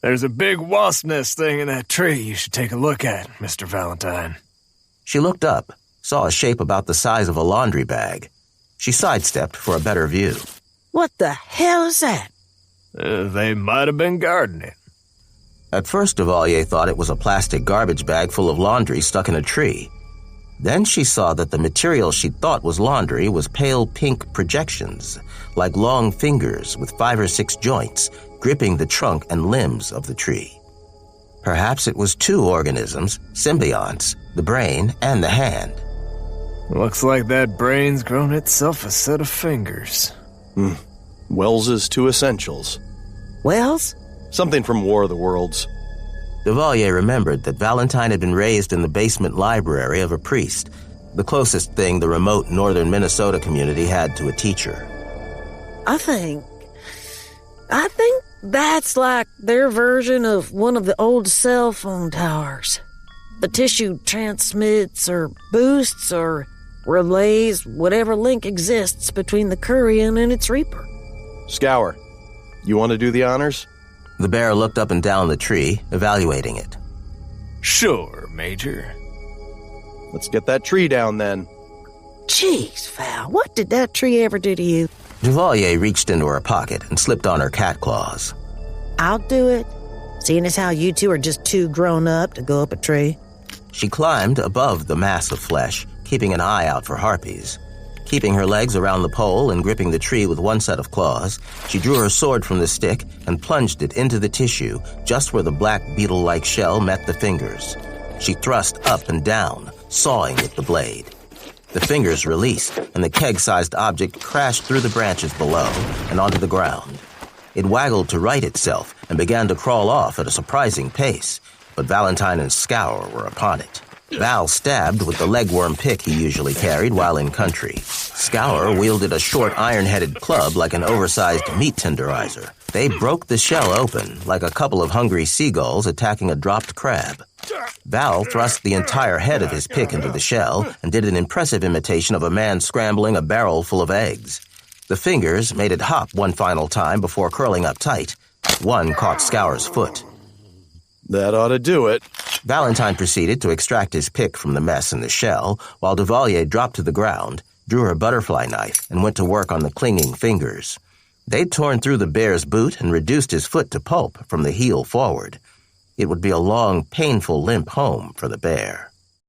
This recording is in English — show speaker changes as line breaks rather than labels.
There's a big wasp nest thing in that tree you should take a look at, Mr. Valentine.
She looked up, saw a shape about the size of a laundry bag. She sidestepped for a better view.
What the hell is that?
They might have been gardening.
At first, Duvalier thought it was a plastic garbage bag full of laundry stuck in a tree. Then she saw that the material she thought was laundry was pale pink projections, like long fingers with 5 or 6 joints, gripping the trunk and limbs of the tree. Perhaps it was 2 organisms, symbionts, the brain and the hand.
Looks like that brain's grown itself a set of fingers.
Wells's 2 essentials.
Wells?
Something from War of the Worlds.
Duvalier remembered that Valentine had been raised in the basement library of a priest, the closest thing the remote northern Minnesota community had to a teacher.
I think that's like their version of one of the old cell phone towers. The tissue transmits or boosts or relays whatever link exists between the Kurian and its reaper.
Scour, you want to do the honors?
The bear looked up and down the tree, evaluating it.
Sure, Major.
Let's get that tree down then.
Jeez, Val, what did that tree ever do to you?
Duvalier reached into her pocket and slipped on her cat claws.
I'll do it, seeing as how you 2 are just too grown up to go up a tree.
She climbed above the mass of flesh, keeping an eye out for harpies. Keeping her legs around the pole and gripping the tree with one set of claws, she drew her sword from the stick and plunged it into the tissue, just where the black beetle-like shell met the fingers. She thrust up and down, sawing with the blade. The fingers released, and the keg-sized object crashed through the branches below and onto the ground. It waggled to right itself and began to crawl off at a surprising pace, but Valentine and Scour were upon it. Val stabbed with the legworm pick he usually carried while in country. Scour wielded a short iron-headed club like an oversized meat tenderizer. They broke the shell open like a couple of hungry seagulls attacking a dropped crab. Val thrust the entire head of his pick into the shell and did an impressive imitation of a man scrambling a barrel full of eggs. The fingers made it hop one final time before curling up tight. One caught Scour's foot.
That ought to do it.
Valentine proceeded to extract his pick from the mess in the shell, while Duvalier dropped to the ground, drew her butterfly knife, and went to work on the clinging fingers. They'd torn through the bear's boot and reduced his foot to pulp from the heel forward. It would be a long, painful limp home for the bear.